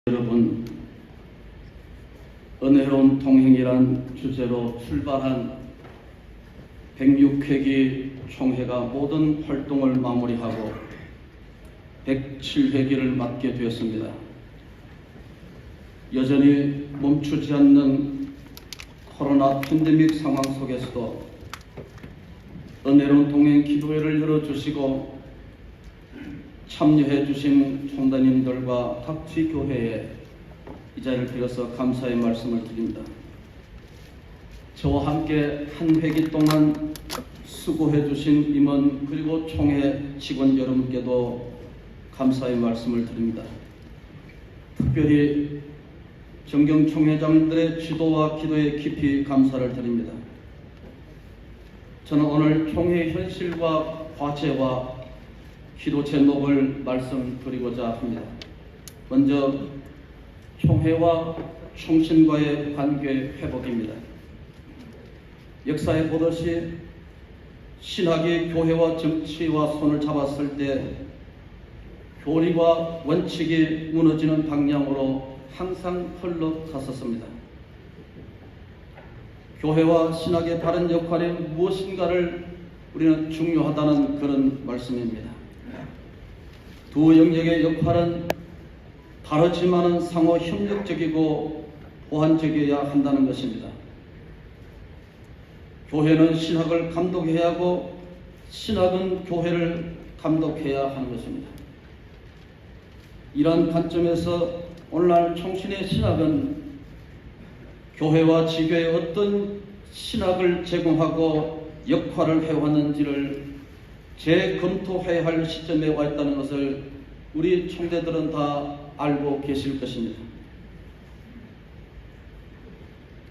여러분, 은혜로운 통행이란 주제로 출발한 106회기 총회가 모든 활동을 마무리하고 107회기를 맞게 되었습니다. 여전히 멈추지 않는 코로나 팬데믹 상황 속에서도 은혜로운 통행 기도회를 열어주시고 참여해 주신 총단님들과 각 지교회에 이 자리를 빌어서 감사의 말씀을 드립니다. 저와 함께 한 회기 동안 수고해 주신 임원 그리고 총회 직원 여러분께도 감사의 말씀을 드립니다. 특별히 정경총회장들의 지도와 기도에 깊이 감사를 드립니다. 저는 오늘 총회의 현실과 과제와 기도 제목을 말씀드리고자 합니다. 먼저 총회와 총신과의 관계 회복입니다. 역사에 보듯이 신학이 교회와 정치와 손을 잡았을 때 교리와 원칙이 무너지는 방향으로 항상 흘러갔었습니다. 교회와 신학의 바른 역할이 무엇인가를 우리는 중요하다는 그런 말씀입니다. 두 영역의 역할은 다르지만은 상호 협력적이고 보완적이어야 한다는 것입니다. 교회는 신학을 감독해야 하고 신학은 교회를 감독해야 하는 것입니다. 이러한 관점에서 오늘날 총신의 신학은 교회와 지교에 어떤 신학을 제공하고 역할을 해왔는지를 재검토해야 할 시점에 와 있다는 것을 우리 총대들은 다 알고 계실 것입니다.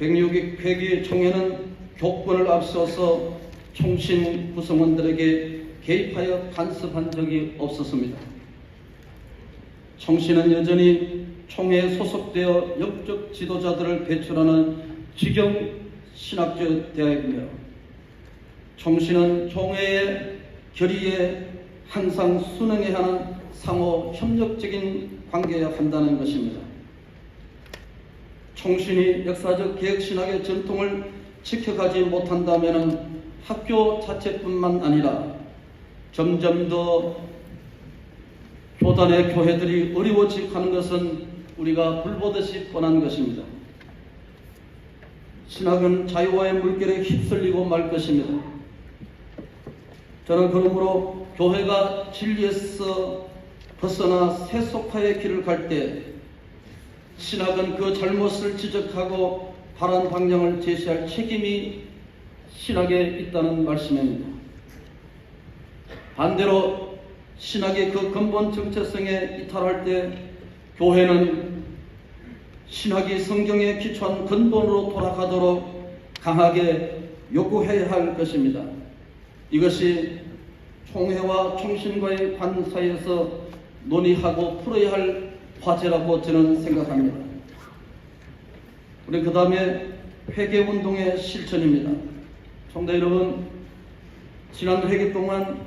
106회기 총회는 교권을 앞서서 총신 구성원들에게 개입하여 간섭한 적이 없었습니다. 총신은 여전히 총회에 소속되어 역적 지도자들을 배출하는 직영 신학적 대학이며 총신은 총회의 결의에 항상 순응해야 하는 상호 협력적인 관계여야 한다는 것입니다. 총신이 역사적 개혁신학의 전통을 지켜가지 못한다면 학교 자체뿐만 아니라 점점 더 교단의 교회들이 어려워지 가는 것은 우리가 불보듯이 뻔한 것입니다. 신학은 자유와의 물결에 휩쓸리고 말 것입니다. 저는 그러므로 교회가 진리에서 벗어나 세속화의 길을 갈 때 신학은 그 잘못을 지적하고 바른 방향을 제시할 책임이 신학에 있다는 말씀입니다. 반대로 신학의 그 근본 정체성에 이탈할 때 교회는 신학이 성경에 기초한 근본으로 돌아가도록 강하게 요구해야 할 것입니다. 이것이 총회와 총신과의 관사에서 논의하고 풀어야 할 과제라고 저는 생각합니다. 우리 그 다음에 회개운동의 실천입니다. 총대 여러분, 지난 회기 동안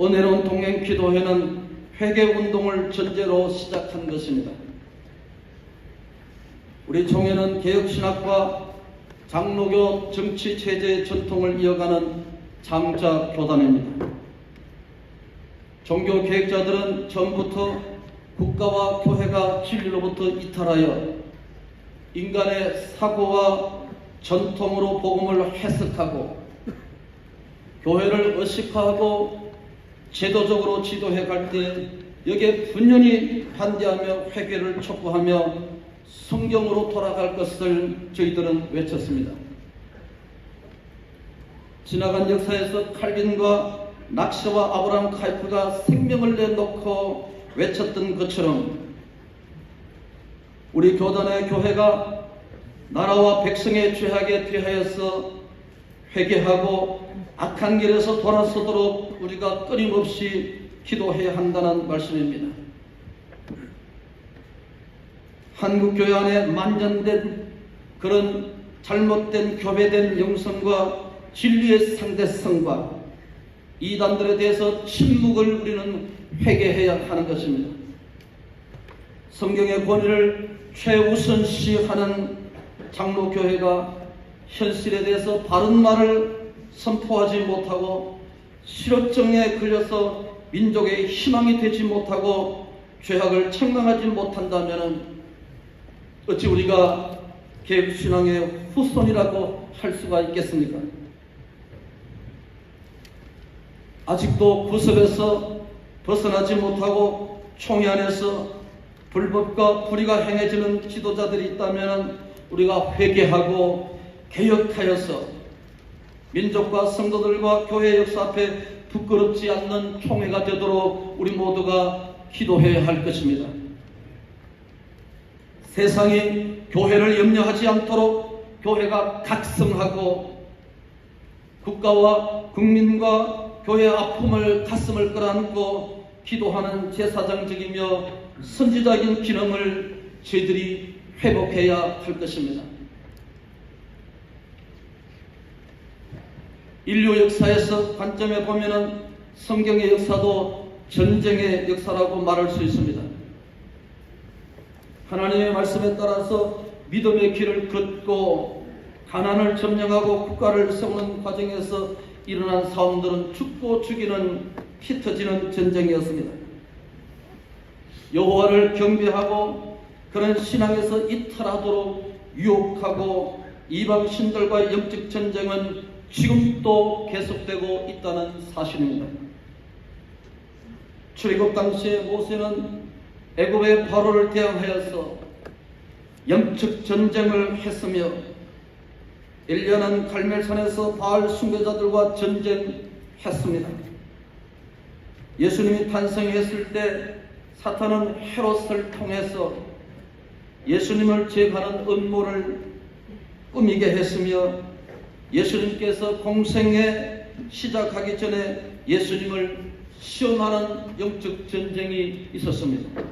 은혜로운 통행 기도회는 회개운동을 전제로 시작한 것입니다. 우리 총회는 개혁신학과 장로교 정치체제의 전통을 이어가는 장자교단입니다. 종교개혁자들은 처음부터 국가와 교회가 진리로부터 이탈하여 인간의 사고와 전통으로 복음을 해석하고 교회를 의식화하고 제도적으로 지도해 갈 때 여기에 분연히 반대하며 회개를 촉구하며 성경으로 돌아갈 것을 저희들은 외쳤습니다. 지나간 역사에서 칼빈과 낙시와 아브라함 카이프가 생명을 내놓고 외쳤던 것처럼 우리 교단의 교회가 나라와 백성의 죄악에 대하여서 회개하고 악한 길에서 돌아서도록 우리가 끊임없이 기도해야 한다는 말씀입니다. 한국교회 안에 만연된 그런 잘못된 교배된 영성과 진리의 상대성과 이단들에 대해서 침묵을 우리는 회개해야 하는 것입니다. 성경의 권위를 최우선시하는 장로교회가 현실에 대해서 바른 말을 선포하지 못하고 실업증에 걸려서 민족의 희망이 되지 못하고 죄악을 책망하지 못한다면 어찌 우리가 개혁신앙의 후손이라고 할 수가 있겠습니까? 아직도 구습에서 벗어나지 못하고 총회 안에서 불법과 불의가 행해지는 지도자들이 있다면 우리가 회개하고 개혁하여서 민족과 성도들과 교회 역사 앞에 부끄럽지 않는 총회가 되도록 우리 모두가 기도해야 할 것입니다. 세상이 교회를 염려하지 않도록 교회가 각성하고 국가와 국민과 교회의 아픔을 가슴을 끌어안고 기도하는 제사장적이며 선지자적인 기능을 저희들이 회복해야 할 것입니다. 인류 역사에서 관점에 보면은 성경의 역사도 전쟁의 역사라고 말할 수 있습니다. 하나님의 말씀에 따라서 믿음의 길을 걷고 가난을 점령하고 국가를 세우는 과정에서 일어난 싸움들은 죽고 죽이는 피 터지는 전쟁이었습니다. 여호와를 경배하고 그런 신앙에서 이탈하도록 유혹하고 이방 신들과의 영적 전쟁은 지금도 계속되고 있다는 사실입니다. 출애굽 당시에 모세는 애굽의 바로를 대항하여서 영적 전쟁을 했으며 엘리야는 갈멜산에서 바알 숭배자들과 전쟁했습니다. 예수님이 탄생했을 때 사탄은 헤롯을 통해서 예수님을 제거하는 음모를 꾸미게 했으며 예수님께서 공생에 시작하기 전에 예수님을 시험하는 영적 전쟁이 있었습니다.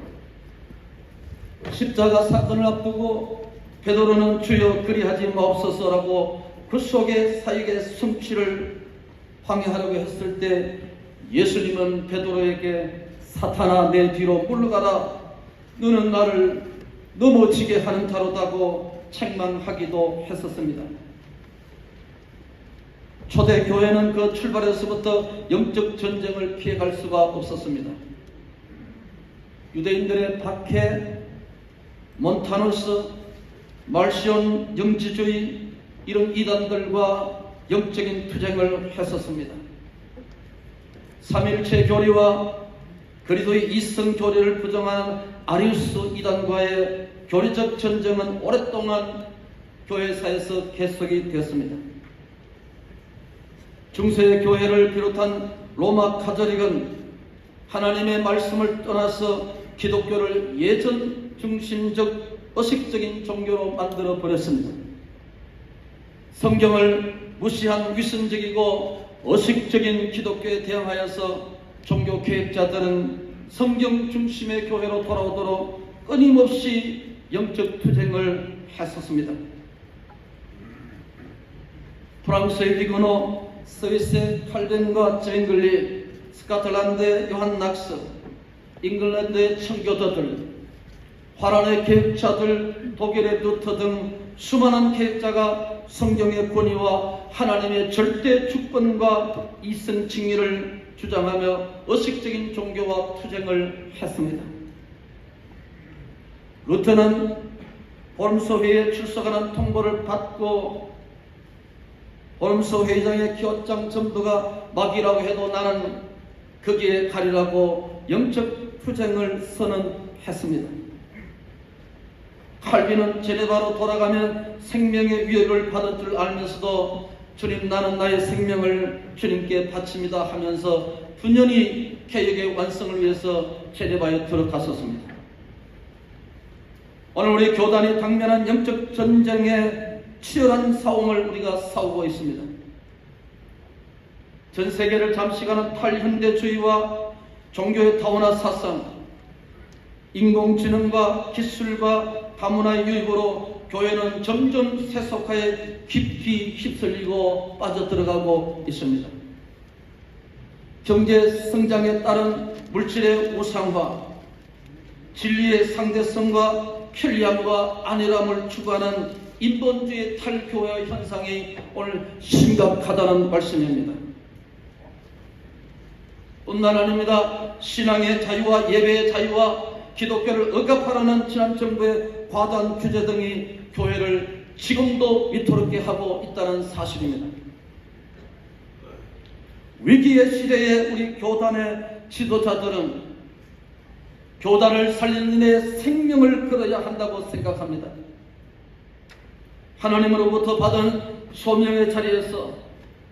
십자가 사건을 앞두고 베드로는 주여 그리하지 마옵소서라고 그 속에 사역의 성취를 방해하려고 했을 때 예수님은 베드로에게 사탄아 내 뒤로 물러가라 너는 나를 넘어지게 하는 자로다고 책망하기도 했었습니다. 초대교회는 그 출발에서부터 영적 전쟁을 피해갈 수가 없었습니다. 유대인들의 박해, 몬타누스, 말시온 영지주의 이런 이단들과 영적인 투쟁을 했었습니다. 삼일체 교리와 그리스도의 이성 교리를 부정하는 아리우스 이단과의 교리적 전쟁은 오랫동안 교회사에서 계속이 되었습니다. 중세 교회를 비롯한 로마 가톨릭은 하나님의 말씀을 떠나서 기독교를 예전 중심적 의식적인 종교로 만들어 버렸습니다. 성경을 무시한 위선적이고 의식적인 기독교에 대항하여서 종교 개혁자들은 성경 중심의 교회로 돌아오도록 끊임없이 영적 투쟁을 했었습니다. 프랑스의 비그노, 스위스의 칼벤과 쟁글리, 스코틀랜드의 요한 낙스, 잉글랜드의 청교도들, 화란의 개혁자들, 독일의 루터 등 수많은 개혁자가 성경의 권위와 하나님의 절대 주권과 이성 칭의를 주장하며 의식적인 종교와 투쟁을 했습니다. 루터는 홀름스 회의에 출석하는 통보를 받고 홀름스 회의장의 기호장 전부가 막이라고 해도 나는 거기에 가리라고 영적 투쟁을 선언했습니다. 칼빈은 제네바로 돌아가면 생명의 위협을 받을 줄 알면서도 주님 나는 나의 생명을 주님께 바칩니다 하면서 분연히 개혁의 완성을 위해서 제네바에 들어갔었습니다. 오늘 우리 교단이 당면한 영적 전쟁의 치열한 싸움을 우리가 싸우고 있습니다. 전 세계를 잠식하는 탈현대주의와 종교의 다원화 사상, 인공지능과 기술과 다문화의 유입으로 교회는 점점 세속화에 깊이 휩쓸리고 빠져들어가고 있습니다. 경제 성장에 따른 물질의 우상화, 진리의 상대성과 편리함과 안일함을 추구하는 인본주의 탈교회 현상이 오늘 심각하다는 말씀입니다. 뿐만 아닙니다. 신앙의 자유와 예배의 자유와 기독교를 억압하려는 지난 정부의 과도한 규제 등이 교회를 지금도 위태롭게 하고 있다는 사실입니다. 위기의 시대에 우리 교단의 지도자들은 교단을 살리는 일에 생명을 걸어야 한다고 생각합니다. 하나님으로부터 받은 소명의 자리에서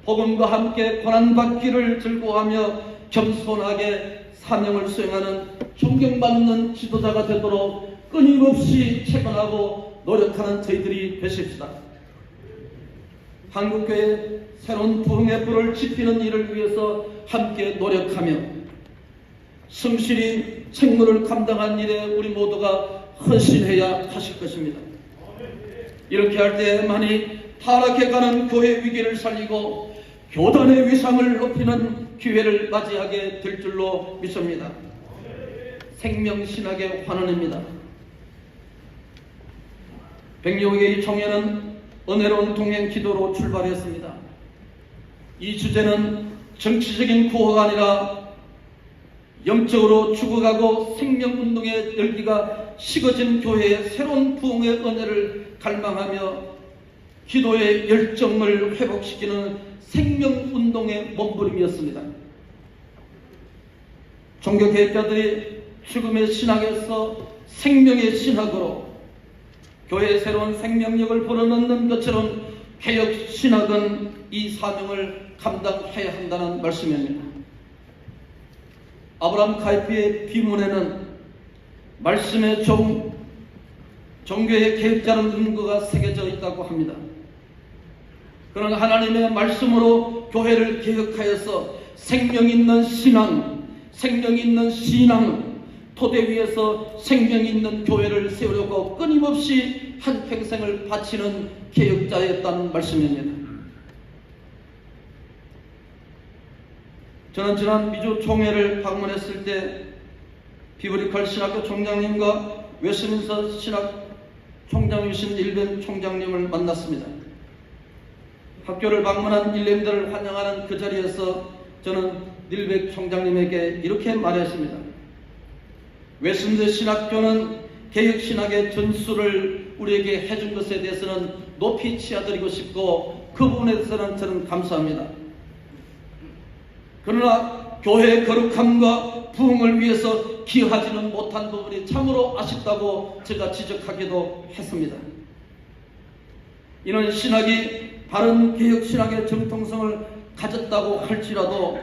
복음과 함께 고난받기를 즐거워하며 겸손하게 사명을 수행하는 존경받는 지도자가 되도록 끊임없이 체건하고 노력하는 저희들이 되십시다. 한국교회 새로운 부흥의 불을 지피는 일을 위해서 함께 노력하며 성실히 책무를 감당한 일에 우리 모두가 헌신해야 하실 것입니다. 이렇게 할 때만이 타락해가는 교회 위기를 살리고 교단의 위상을 높이는 기회를 맞이하게 될 줄로 믿습니다. 생명신학의 환원입니다. 백여개의 총회는 은혜로운 동행 기도로 출발했습니다. 이 주제는 정치적인 구호가 아니라 영적으로 죽어가고 생명운동의 열기가 식어진 교회의 새로운 부흥의 은혜를 갈망하며 기도의 열정을 회복시키는 생명운동의 몸부림이었습니다. 종교개혁자들이 죽음의 신학에서 생명의 신학으로 교회의 새로운 생명력을 불어넣는 것처럼 개혁신학은 이 사명을 감당해야 한다는 말씀입니다. 아브라함 카이피의 비문에는 말씀의 종교의 개혁자라는 문구가 새겨져 있다고 합니다. 그는 하나님의 말씀으로 교회를 개혁하여서 생명 있는 신앙, 생명 있는 신앙, 토대 위에서 생명 있는 교회를 세우려고 끊임없이 한평생을 바치는 개혁자였다는 말씀입니다. 저는 지난 미주 총회를 방문했을 때 비브리컬 신학교 총장님과 웨스민스터 신학 총장이신 일벤 총장님을 만났습니다. 학교를 방문한 일렘들을 환영하는 그 자리에서 저는 닐백 총장님에게 이렇게 말했습니다. 웨스민스터 신학교는 개혁신학의 전수를 우리에게 해준 것에 대해서는 높이 치아드리고 싶고 그 부분에 대해서는 저는 감사합니다. 그러나 교회의 거룩함과 부흥을 위해서 기여하지는 못한 부분이 참으로 아쉽다고 제가 지적하기도 했습니다. 이는 신학이 바른 개혁신학의 정통성을 가졌다고 할지라도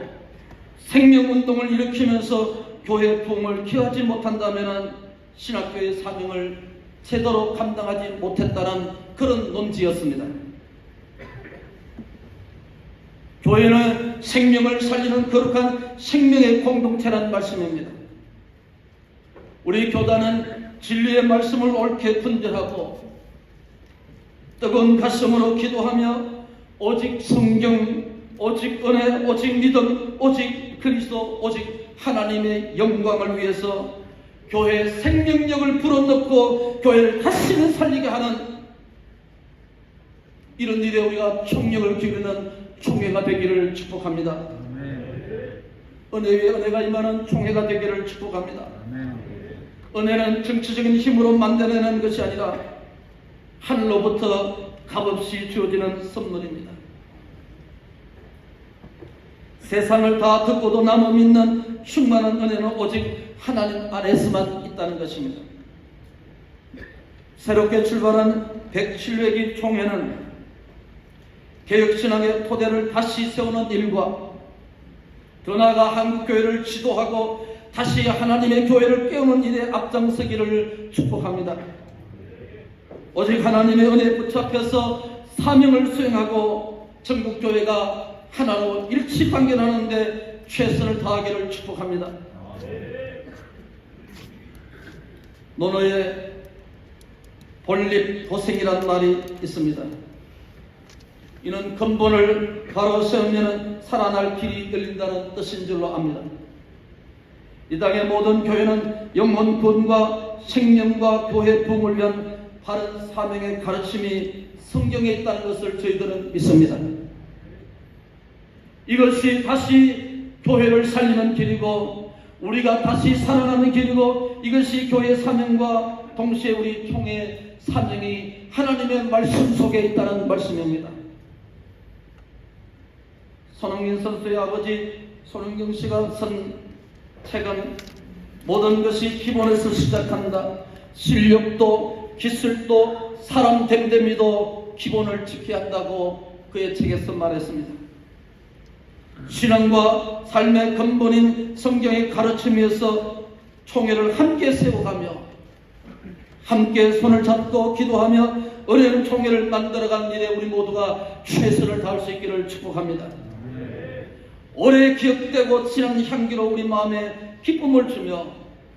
생명운동을 일으키면서 교회 부흥을 기여하지 못한다면 신학교의 사명을 제대로 감당하지 못했다는 그런 논지였습니다. 교회는 생명을 살리는 거룩한 생명의 공동체라는 말씀입니다. 우리 교단은 진리의 말씀을 옳게 분별하고 뜨거운 가슴으로 기도하며 오직 성경, 오직 은혜, 오직 믿음, 오직 그리스도, 오직 하나님의 영광을 위해서 교회의 생명력을 불어넣고 교회를 다시 살리게 하는 이런 일에 우리가 총력을 기울이는 총회가 되기를 축복합니다. 은혜 위에 은혜가 임하는 총회가 되기를 축복합니다. 은혜는 정치적인 힘으로 만들어내는 것이 아니라 하늘로부터 값없이 주어지는 선물입니다. 세상을 다 듣고도 남아 믿는 충만한 은혜는 오직 하나님 안에서만 있다는 것입니다. 새롭게 출발한 107회기 총회는 개혁신앙의 토대를 다시 세우는 일과 더 나아가 한국교회를 지도하고 다시 하나님의 교회를 깨우는 일에 앞장서기를 축복합니다. 오직 하나님의 은혜에 붙잡혀서 사명을 수행하고 전국교회가 하나로 일치단결하는데 최선을 다하기를 축복합니다. 논어에 본립도생이라는 말이 있습니다. 이는 근본을 바로 세우면 살아날 길이 열린다는 뜻인 줄로 압니다. 이 땅의 모든 교회는 영혼 구원과 생명과 교회 부흥을 위한 바른 사명의 가르침이 성경에 있다는 것을 저희들은 믿습니다. 이것이 다시 교회를 살리는 길이고 우리가 다시 살아나는 길이고 이것이 교회의 사명과 동시에 우리 총회의 사명이 하나님의 말씀 속에 있다는 말씀입니다. 손흥민 선수의 아버지 손흥경 씨가 쓴 책은 모든 것이 기본에서 시작한다. 실력도 기술도 사람 됨됨이도 기본을 지켜야 한다고 그의 책에서 말했습니다. 신앙과 삶의 근본인 성경의 가르침에서 총회를 함께 세워가며 함께 손을 잡고 기도하며 은혜는 총회를 만들어가는 일에 우리 모두가 최선을 다할 수 있기를 축복합니다. 오래 기억되고 진한 향기로 우리 마음에 기쁨을 주며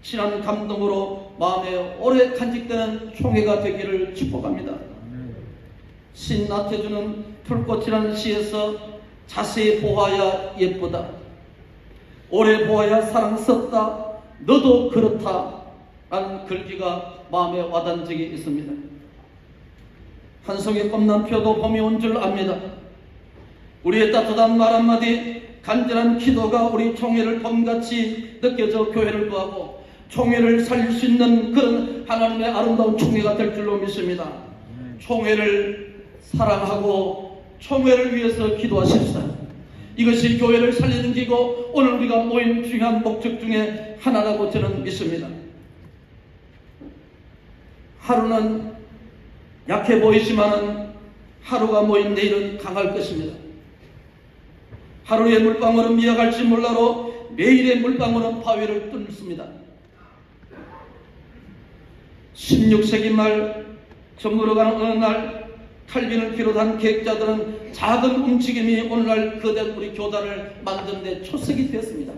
진한 감동으로 마음에 오래 간직되는 총회가 되기를 축복합니다. 신 나태주는 풀꽃이라는 시에서 자세히 보아야 예쁘다, 오래 보아야 사랑스럽다, 너도 그렇다 라는 글귀가 마음에 와닿은 적이 있습니다. 한 송이 껌난 표도 봄이 온 줄 압니다. 우리의 따뜻한 말 한마디, 간절한 기도가 우리 총회를 봄같이 느껴져 교회를 구하고 총회를 살릴 수 있는 그런 하나님의 아름다운 총회가 될 줄로 믿습니다. 총회를 사랑하고 총회를 위해서 기도하십시다. 이것이 교회를 살리는 길이고 오늘 우리가 모인 중요한 목적 중에 하나라고 저는 믿습니다. 하루는 약해 보이지만은 하루가 모인 내일은 강할 것입니다. 하루의 물방울은 미약할지 몰라도 매일의 물방울은 바위를 뚫습니다. 16세기 말 저물어가는 어느 날 칼빈을 비롯한 계획자들은 작은 움직임이 오늘날 거대한 우리 교단을 만드는 데 초석이 되었습니다.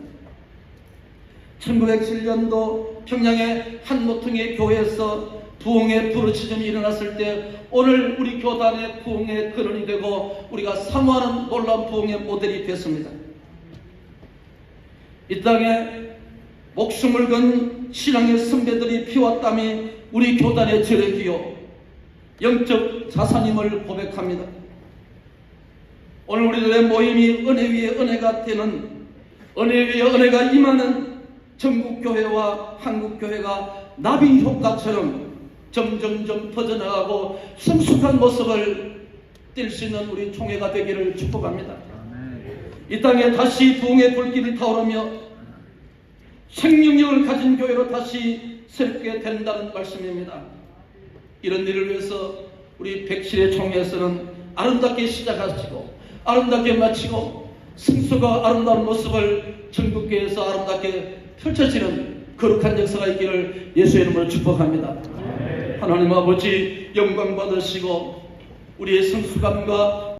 1907년도 평양의 한 모퉁이 교회에서 부흥의 부르짖음이 일어났을 때 오늘 우리 교단의 부흥의 근원이 되고 우리가 사모하는 놀라운 부흥의 모델이 됐습니다. 이 땅에 목숨을 건 신앙의 선배들이 피와 땀이 우리 교단의 저력이요 영적 자산임을 고백합니다. 오늘 우리들의 모임이 은혜 위에 은혜가 되는, 은혜 위에 은혜가 임하는 전국교회와 한국교회가 나비 효과처럼 점점점 퍼져나가고 성숙한 모습을 띌 수 있는 우리 총회가 되기를 축복합니다. 이 땅에 다시 부흥의 불길을 타오르며 생명력을 가진 교회로 다시 새롭게 된다는 말씀입니다. 이런 일을 위해서 우리 백실의 총회에서는 아름답게 시작하시고 아름답게 마치고 승수가 아름다운 모습을 전국교회에서 아름답게 펼쳐지는 거룩한 역사가 있기를 예수의 이름으로 축복합니다. 하나님 아버지 영광 받으시고 우리의 성숙함과